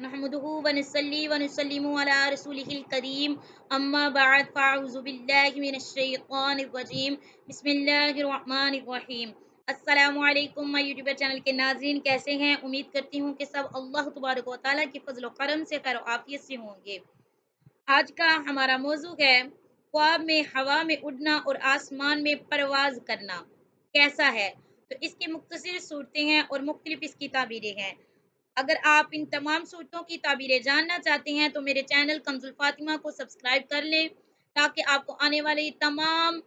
نحمده ونصلي ونسلم على رسوله الكريم اما بعد فاعوذ باللہ من الشیطان الرجیم بسم اللہ الرحمن الرحیم۔ السلام علیکم میں یوٹیوب چینل کے ناظرین، کیسے ہیں؟ امید کرتی ہوں کہ سب اللہ تبارک و تعالیٰ کے فضل و کرم سے خیر و عافیت سے ہوں گے۔ آج کا ہمارا موضوع ہے خواب میں ہوا میں اڑنا اور آسمان میں پرواز کرنا کیسا ہے۔ تو اس کی مختصر صورتیں ہیں اور مختلف اس کی تعبیریں ہیں۔ اگر آپ ان تمام صورتوں کی تعبیریں جاننا چاہتے ہیں تو میرے چینل کنز الفاطمہ کو سبسکرائب کر لیں تاکہ آپ کو آنے والی تمام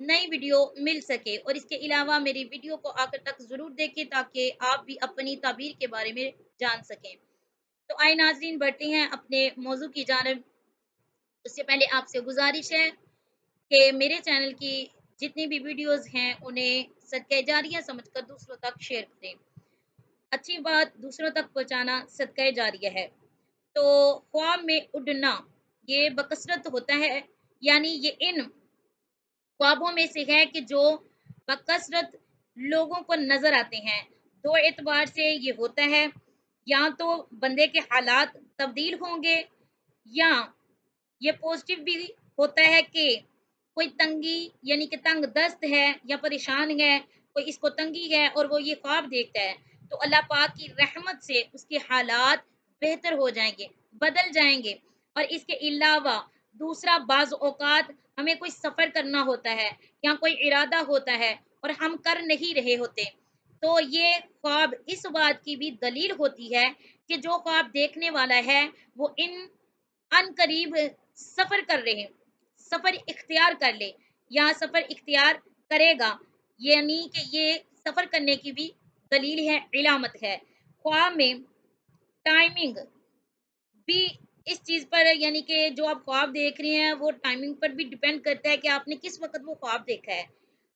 نئی ویڈیو مل سکے، اور اس کے علاوہ میری ویڈیو کو آخر تک ضرور دیکھیں تاکہ آپ بھی اپنی تعبیر کے بارے میں جان سکیں۔ تو آئے ناظرین، بڑھتے ہیں اپنے موضوع کی جانب۔ اس سے پہلے آپ سے گزارش ہے کہ میرے چینل کی جتنی بھی ویڈیوز ہیں انہیں صدقہ جاریہ سمجھ کر دوسروں تک شیئر کریں۔ اچھی بات دوسروں تک پہنچانا صدقہ جاریہ ہے۔ تو خواب میں اڑنا یہ بکثرت ہوتا ہے، یعنی یہ ان خوابوں میں سے ہے کہ جو بکثرت لوگوں کو نظر آتے ہیں۔ دو اعتبار سے یہ ہوتا ہے، یا تو بندے کے حالات تبدیل ہوں گے، یا یہ پوزیٹو بھی ہوتا ہے کہ کوئی تنگی یعنی کہ تنگ دست ہے یا پریشان ہے، کوئی اس کو تنگی ہے اور وہ یہ خواب دیکھتا ہے تو اللہ پاک کی رحمت سے اس کے حالات بہتر ہو جائیں گے، بدل جائیں گے۔ اور اس کے علاوہ دوسرا، بعض اوقات ہمیں کوئی سفر کرنا ہوتا ہے یا کوئی ارادہ ہوتا ہے اور ہم کر نہیں رہے ہوتے، تو یہ خواب اس بات کی بھی دلیل ہوتی ہے کہ جو خواب دیکھنے والا ہے وہ ان قریب سفر کر رہے ہیں، سفر اختیار کر لے یا سفر اختیار کرے گا، یعنی کہ یہ سفر کرنے کی بھی دلیل ہے، علامت ہے۔ خواب میں ٹائمنگ بھی اس چیز پر ہے، یعنی کہ جو آپ خواب دیکھ رہے ہیں وہ ٹائمنگ پر بھی ڈیپینڈ کرتا ہے کہ آپ نے کس وقت وہ خواب دیکھا ہے۔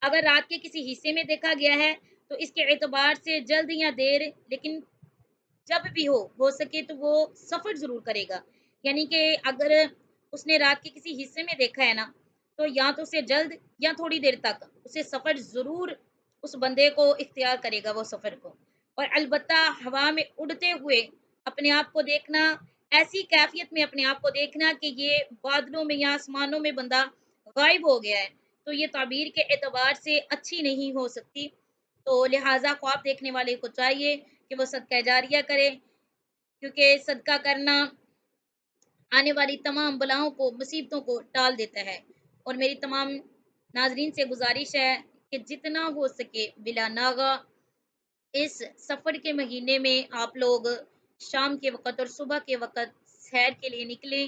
اگر رات کے کسی حصے میں دیکھا گیا ہے تو اس کے اعتبار سے جلد یا دیر، لیکن جب بھی ہو سکے تو وہ سفر ضرور کرے گا، یعنی کہ اگر اس نے رات کے کسی حصے میں دیکھا ہے نا، تو یا تو اسے جلد یا تھوڑی دیر تک اسے سفر ضرور اس بندے کو اختیار کرے گا وہ سفر کو۔ اور البتہ ہوا میں اڑتے ہوئے اپنے آپ کو دیکھنا، ایسی کیفیت میں اپنے آپ کو دیکھنا کہ یہ بادلوں میں یا آسمانوں میں بندہ غائب ہو گیا ہے، تو یہ تعبیر کے اعتبار سے اچھی نہیں ہو سکتی۔ تو لہٰذا خواب دیکھنے والے کو چاہیے کہ وہ صدقہ جاریہ کرے، کیونکہ صدقہ کرنا آنے والی تمام بلاؤں کو، مصیبتوں کو ٹال دیتا ہے۔ اور میری تمام ناظرین سے گزارش ہے کہ جتنا ہو سکے بلا ناغہ اس سفر کے مہینے میں آپ لوگ شام کے وقت اور صبح کے وقت سیر کے لیے نکلیں،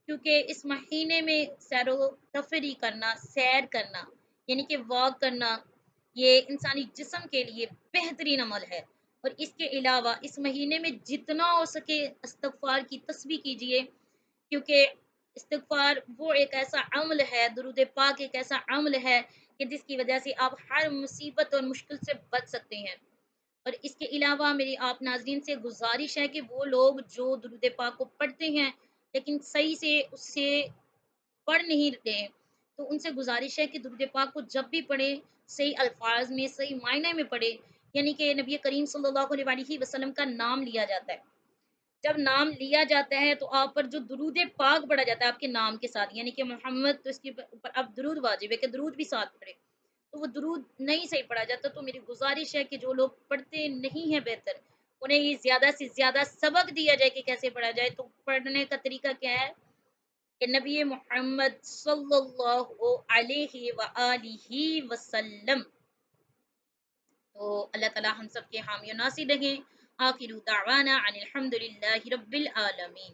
کیونکہ اس مہینے میں سیر و تفریح کرنا، سیر کرنا یعنی کہ واک کرنا، یہ انسانی جسم کے لیے بہترین عمل ہے۔ اور اس کے علاوہ اس مہینے میں جتنا ہو سکے استغفار کی تسبیح کیجیے، کیونکہ استغفار وہ ایک ایسا عمل ہے، درود پاک ایک ایسا عمل ہے کہ جس کی وجہ سے آپ ہر مصیبت اور مشکل سے بچ سکتے ہیں۔ اور اس کے علاوہ میری آپ ناظرین سے گزارش ہے کہ وہ لوگ جو درود پاک کو پڑھتے ہیں لیکن صحیح سے اس سے پڑھ نہیں رہے، تو ان سے گزارش ہے کہ درود پاک کو جب بھی پڑھے صحیح الفاظ میں، صحیح معنی میں پڑھے، یعنی کہ نبی کریم صلی اللہ علیہ وسلم کا نام لیا جاتا ہے۔ جب نام لیا جاتا ہے تو آپ پر جو درود پاک پڑھا جاتا ہے آپ کے نام کے ساتھ، یعنی کہ محمد، تو اس کے اوپر اب درود واجب ہے کہ درود بھی ساتھ پڑھے، تو وہ درود نہیں صحیح پڑھا جاتا، تو میری گزارش ہے کہ جو لوگ پڑھتے نہیں ہیں بہتر انہیں یہ زیادہ سے زیادہ سبق دیا جائے کہ کیسے پڑھا جائے۔ تو پڑھنے کا طریقہ کیا ہے کہ نبی محمد صلی اللہ علیہ وآلہ وسلم، تو اللہ تعالی ہم سب کے حامی و ناصر رہیں۔ آخر دعوانا ان الحمد للہ رب العالمین۔